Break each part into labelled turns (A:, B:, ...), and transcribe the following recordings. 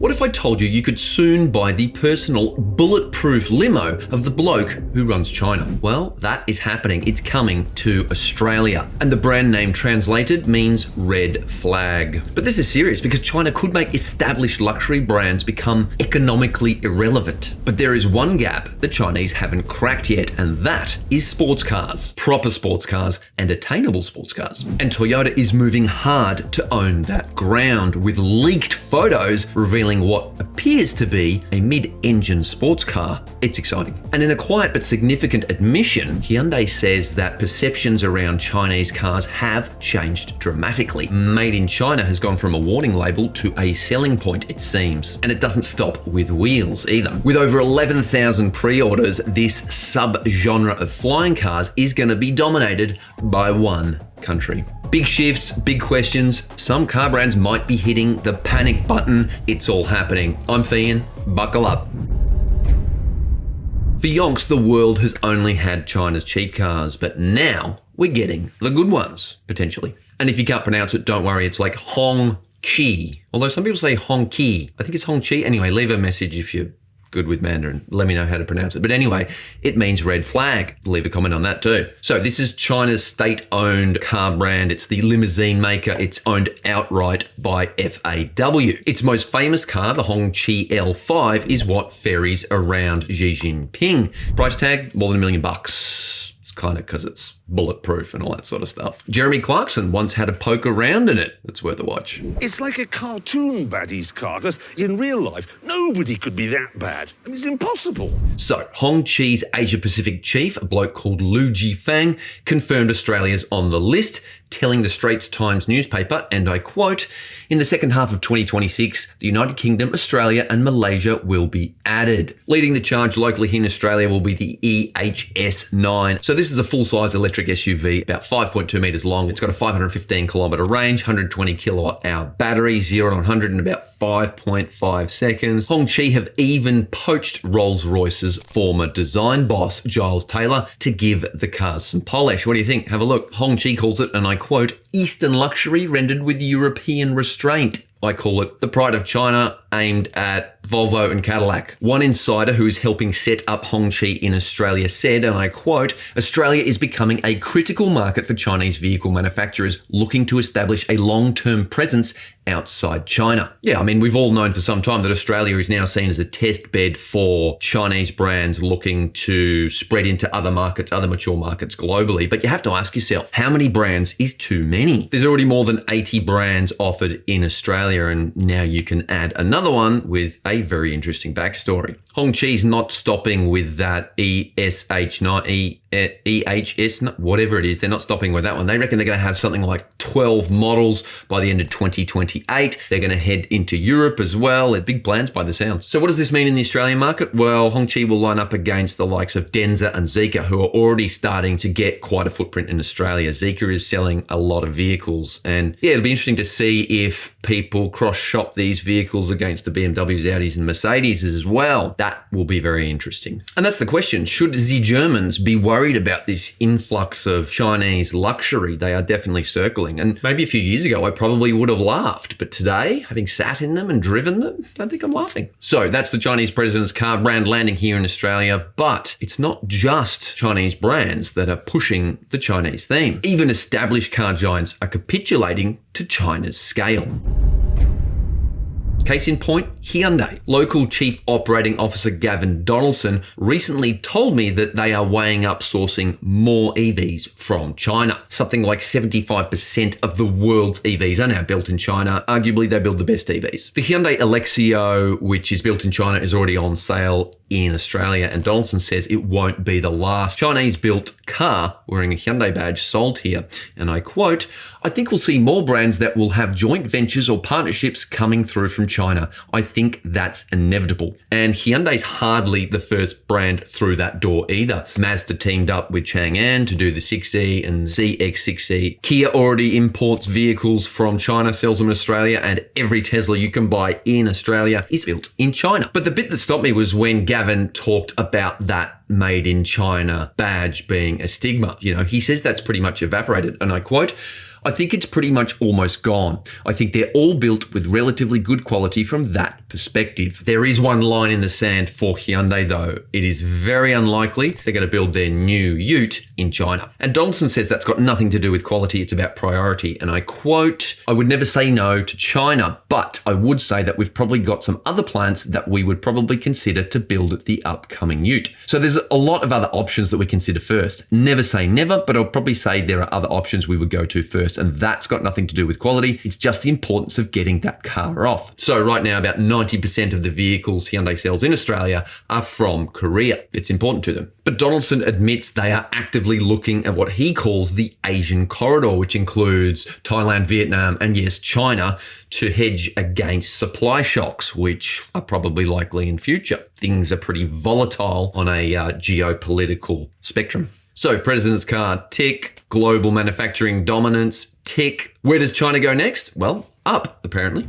A: What if I told you you could soon buy the personal bulletproof limo of the bloke who runs China? Well, that is happening. It's coming to Australia. And the brand name translated means red flag. But this is serious because China could make established luxury brands become economically irrelevant. But there is one gap the Chinese haven't cracked yet, and that is sports cars. Proper sports cars and attainable sports cars. And Toyota is moving hard to own that ground with leaked photos revealing what appears to be a mid-engine sports car. It's exciting. And in a quiet but significant admission, Hyundai says that perceptions around Chinese cars have changed dramatically. Made in China has gone from a warning label to a selling point, it seems. And it doesn't stop with wheels either. With over 11,000 pre-orders, this sub-genre of flying cars is going to be dominated by one country. Big shifts, big questions. Some car brands might be hitting the panic button. It's all happening. I'm Fian. Buckle up. For yonks, the world has only had China's cheap cars, but now we're getting the good ones, potentially. And if you can't pronounce it, don't worry, it's like HongQi. Although some people say HongQi. I think it's HongQi. Anyway, leave a message if you're good with Mandarin. Let me know how to pronounce it. But anyway, it means red flag. Leave a comment on that too. So this is China's state-owned car brand. It's the limousine maker. It's owned outright by FAW. Its most famous car, the HongQi L5, is what ferries around Xi Jinping. Price tag, more than $1 million. It's kind of because it's bulletproof and all that sort of stuff. Jeremy Clarkson once had a poke around in it. It's worth a watch.
B: It's like a cartoon baddie's car, because in real life, nobody could be that bad. I mean, it's impossible.
A: So, HongQi's Asia-Pacific chief, a bloke called Lu Jifang, confirmed Australia's on the list, telling the Straits Times newspaper, and I quote, "In the second half of 2026, the United Kingdom, Australia and Malaysia will be added. Leading the charge locally here in Australia will be the EHS9. So this is a full-size electric SUV, about 5.2 metres long. It's got a 515 kilometre range, 120 kilowatt hour battery, 0 to 100 in about 5.5 seconds. HongQi have even poached Rolls-Royce's former design boss, Giles Taylor, to give the cars some polish. What do you think? Have a look. HongQi calls it, and I quote, Eastern luxury rendered with European restraint. I call it the pride of China aimed at Volvo and Cadillac. One insider who is helping set up HongQi in Australia said, and I quote, Australia is becoming a critical market for Chinese vehicle manufacturers looking to establish a long-term presence outside China. Yeah, I mean, we've all known for some time that Australia is now seen as a test bed for Chinese brands looking to spread into other markets, other mature markets globally. But you have to ask yourself, how many brands is too many? There's already more than 80 brands offered in Australia, and now you can add another one with a very interesting backstory. HongQi's not stopping with that EHS9, whatever it is. They're not stopping with that one. They reckon they're going to have something like 12 models by the end of 2028. They're going to head into Europe as well. They're big plans by the sounds. So what does this mean in the Australian market? Well, HongQi will line up against the likes of Denza and Zeekr, who are already starting to get quite a footprint in Australia. Zeekr is selling a lot of vehicles. And yeah, it'll be interesting to see if people cross-shop these vehicles against the BMWs, Audis and Mercedes as well. That will be very interesting. And that's the question. Should the Germans be worried about this influx of Chinese luxury? They are definitely circling. And maybe a few years ago, I probably would have laughed. But today, having sat in them and driven them, I don't think I'm laughing. So that's the Chinese president's car brand landing here in Australia. But it's not just Chinese brands that are pushing the Chinese theme. Even established car giants are capitulating to China's scale. Case in point, Hyundai. Local Chief Operating Officer Gavin Donaldson recently told me that they are weighing up sourcing more EVs from China. Something like 75% of the world's EVs are now built in China. Arguably, they build the best EVs. The Hyundai Alexio, which is built in China, is already on sale in Australia, and Donaldson says it won't be the last Chinese-built car wearing a Hyundai badge sold here. And I quote, I think we'll see more brands that will have joint ventures or partnerships coming through from China. I think that's inevitable. And Hyundai's hardly the first brand through that door either. Mazda teamed up with Chang'an to do the 6E and CX-6E. Kia already imports vehicles from China, sells them in Australia, and every Tesla you can buy in Australia is built in China. But the bit that stopped me was when Gavin talked about that made in China badge being a stigma. You know, he says that's pretty much evaporated. And I quote, I think it's pretty much almost gone. I think they're all built with relatively good quality from that perspective. There is one line in the sand for Hyundai though. It is very unlikely they're going to build their new ute in China. And Donaldson says that's got nothing to do with quality, it's about priority. And I quote, I would never say no to China, but I would say that we've probably got some other plants that we would probably consider to build the upcoming ute. So there's a lot of other options that we consider first. Never say never, but I'll probably say there are other options we would go to first, and that's got nothing to do with quality. It's just the importance of getting that car off. So right now, about 90% of the vehicles Hyundai sells in Australia are from Korea. It's important to them. But Donaldson admits they are actively looking at what he calls the Asian corridor, which includes Thailand, Vietnam, and yes, China, to hedge against supply shocks, which are probably likely in future. Things are pretty volatile on a geopolitical spectrum. So president's car, tick. Global manufacturing dominance, tick. Where does China go next? Well, up, apparently.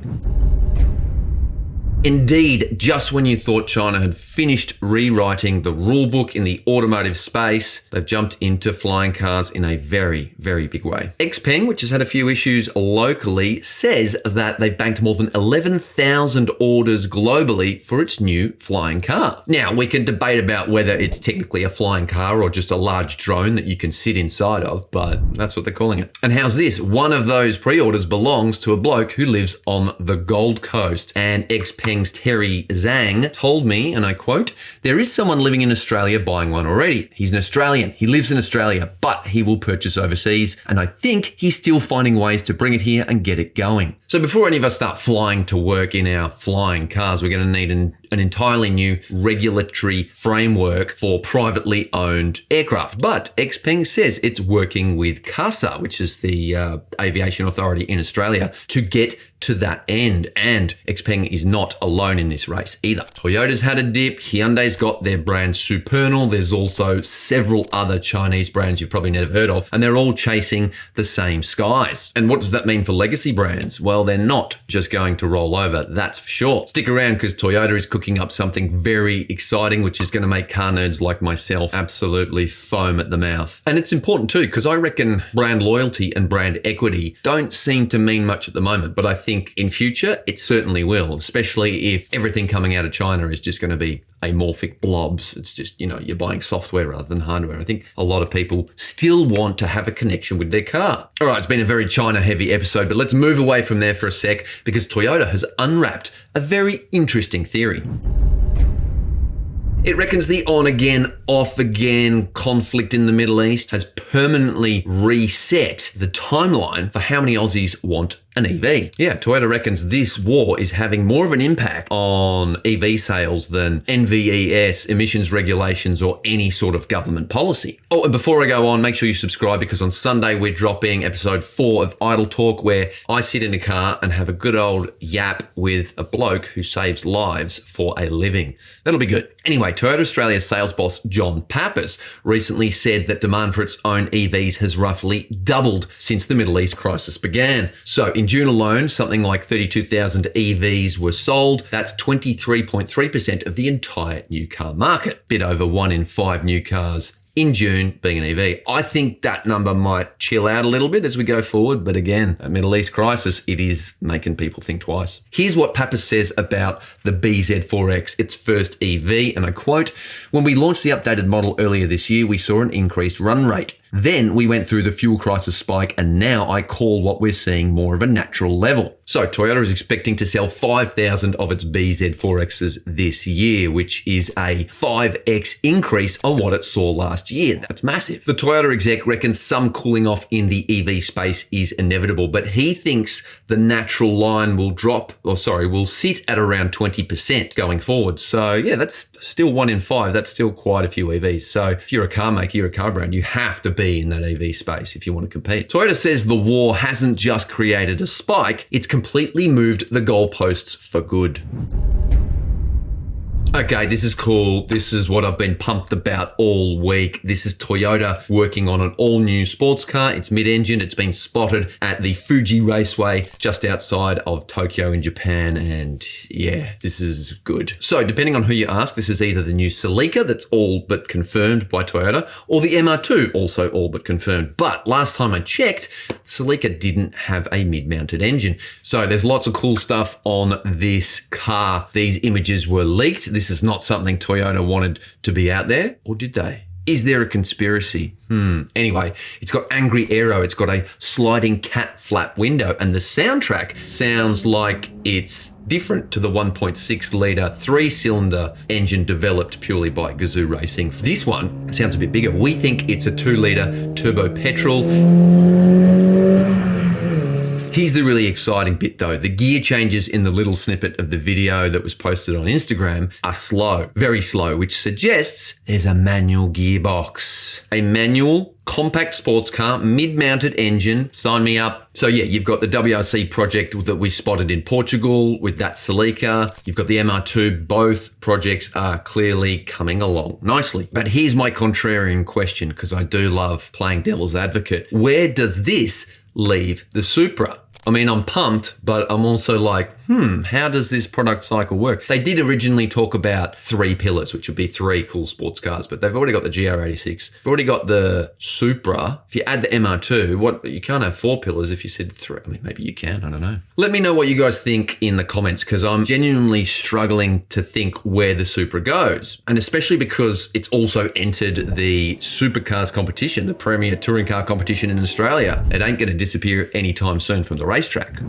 A: Indeed, just when you thought China had finished rewriting the rulebook in the automotive space, they've jumped into flying cars in a very, very big way. XPeng, which has had a few issues locally, says that they've banked more than 11,000 orders globally for its new flying car. Now, we can debate about whether it's technically a flying car or just a large drone that you can sit inside of, but that's what they're calling it. And how's this? One of those pre-orders belongs to a bloke who lives on the Gold Coast, and XPeng Terry Zhang told me, and I quote, there is someone living in Australia buying one already. He's an Australian. He lives in Australia, but he will purchase overseas. And I think he's still finding ways to bring it here and get it going. So before any of us start flying to work in our flying cars, we're going to need an entirely new regulatory framework for privately owned aircraft. But XPeng says it's working with CASA, which is the aviation authority in Australia, to get to that end. And XPeng is not alone in this race either. Toyota's had a dip. Hyundai's got their brand Supernal. There's also several other Chinese brands you've probably never heard of, and they're all chasing the same skies. And what does that mean for legacy brands? Well, they're not just going to roll over, that's for sure. Stick around because Toyota is cooking up something very exciting, which is going to make car nerds like myself absolutely foam at the mouth. And it's important too, because I reckon brand loyalty and brand equity don't seem to mean much at the moment, but I think in future it certainly will, especially if everything coming out of China is just going to be amorphic blobs. It's just, you're buying software rather than hardware. I think a lot of people still want to have a connection with their car. All right, it's been a very China heavy episode, but let's move away from there for a sec because Toyota has unwrapped a very interesting theory. It reckons the on-again, off-again conflict in the Middle East has permanently reset the timeline for how many Aussies want an EV. Yeah, Toyota reckons this war is having more of an impact on EV sales than NVES, emissions regulations, or any sort of government policy. Oh, and before I go on, make sure you subscribe because on Sunday we're dropping episode 4 of Idle Talk, where I sit in a car and have a good old yap with a bloke who saves lives for a living. That'll be good. Anyway, Toyota Australia's sales boss, John Pappas, recently said that demand for its own EVs has roughly doubled since the Middle East crisis began. So in June alone, something like 32,000 EVs were sold. That's 23.3% of the entire new car market. Bit over 1 in 5 new cars in June being an EV. I think that number might chill out a little bit as we go forward, but again, a Middle East crisis, it is making people think twice. Here's what Pappas says about the BZ4X, its first EV, and I quote, when we launched the updated model earlier this year, we saw an increased run rate. Then we went through the fuel crisis spike, and now I call what we're seeing more of a natural level. So Toyota is expecting to sell 5,000 of its BZ4Xs this year, which is a 5x increase on what it saw last year. That's massive. The Toyota exec reckons some cooling off in the EV space is inevitable, but he thinks the natural line will sit at around 20% going forward. So yeah, that's still 1 in 5. That's still quite a few EVs. So if you're a car maker, you're a car brand, you have to be in that EV space if you want to compete. Toyota says the war hasn't just created a spike, it's completely moved the goalposts for good. Okay, this is cool. This is what I've been pumped about all week. This is Toyota working on an all-new sports car. It's mid-engine. It's been spotted at the Fuji Raceway just outside of Tokyo in Japan. And yeah, this is good. So depending on who you ask, this is either the new Celica that's all but confirmed by Toyota, or the MR2 also all but confirmed. But last time I checked, Celica didn't have a mid-mounted engine. So there's lots of cool stuff on this car. These images were leaked. This is not something Toyota wanted to be out there, or did they? Is there a conspiracy? Anyway, it's got angry aero. It's got a sliding cat flap window, and the soundtrack sounds like it's different to the 1.6 litre 3-cylinder engine developed purely by Gazoo Racing. This one sounds a bit bigger. We think it's a 2-litre turbo petrol. Here's the really exciting bit though. The gear changes in the little snippet of the video that was posted on Instagram are slow, very slow, which suggests there's a manual gearbox. A manual compact sports car, mid-mounted engine, sign me up. So yeah, you've got the WRC project that we spotted in Portugal with that Celica. You've got the MR2. Both projects are clearly coming along nicely. But here's my contrarian question, because I do love playing devil's advocate. Where does this leave the Supra? I mean, I'm pumped, but I'm also like, how does this product cycle work? They did originally talk about 3 pillars, which would be 3 cool sports cars, but they've already got the GR86. They've already got the Supra. If you add the MR2, you can't have 4 pillars if you said 3. I mean, maybe you can, I don't know. Let me know what you guys think in the comments, because I'm genuinely struggling to think where the Supra goes. And especially because it's also entered the supercars competition, the premier touring car competition in Australia. It ain't gonna disappear anytime soon from the racetrack.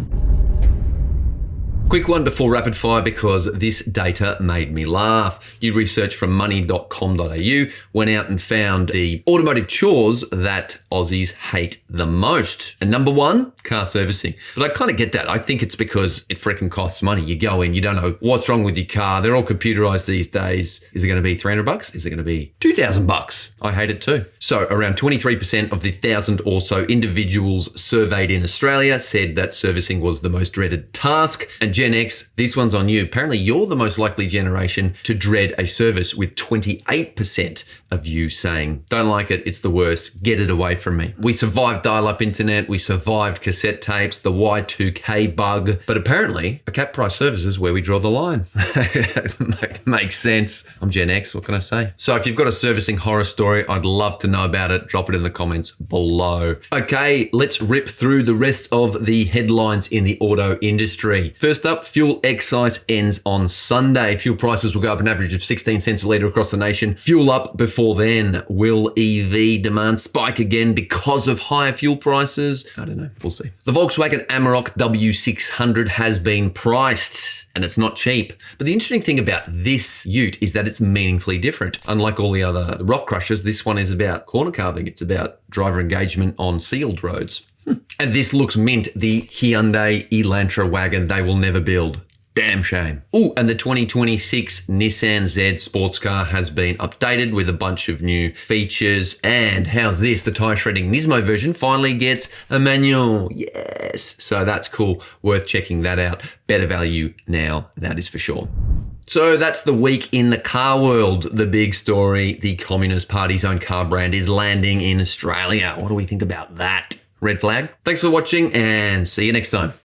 A: Quick one before rapid fire, because this data made me laugh. New research from money.com.au went out and found the automotive chores that Aussies hate the most. And number 1, car servicing. But I kind of get that. I think it's because it freaking costs money. You go in, you don't know what's wrong with your car. They're all computerized these days. Is it going to be $300? Is it going to be $2,000? I hate it too. So around 23% of the 1,000 or so individuals surveyed in Australia said that servicing was the most dreaded task. And Gen X, this one's on you. Apparently you're the most likely generation to dread a service, with 28% of you saying, don't like it, it's the worst, get it away from me. We survived dial-up internet, we survived cassette tapes, the Y2K bug, but apparently a cap price service is where we draw the line. Makes sense. I'm Gen X, what can I say? So if you've got a servicing horror story, I'd love to know about it. Drop it in the comments below. Okay, let's rip through the rest of the headlines in the auto industry. First up, fuel excise ends on Sunday. Fuel prices will go up an average of 16 cents a litre across the nation. Fuel up before then. Will EV demand spike again because of higher fuel prices? I don't know. We'll see. The Volkswagen Amarok W600 has been priced, and it's not cheap. But the interesting thing about this ute is that it's meaningfully different. Unlike all the other rock crushers, this one is about corner carving. It's about driver engagement on sealed roads. And this looks mint. The Hyundai Elantra wagon they will never build. Damn shame. Oh, and the 2026 Nissan Z sports car has been updated with a bunch of new features. And how's this? The tire shredding Nismo version finally gets a manual. Yes. So that's cool. Worth checking that out. Better value now, that is for sure. So that's the week in the car world. The big story, the Communist Party's own car brand is landing in Australia. What do we think about that? Red flag. Thanks for watching, and see you next time.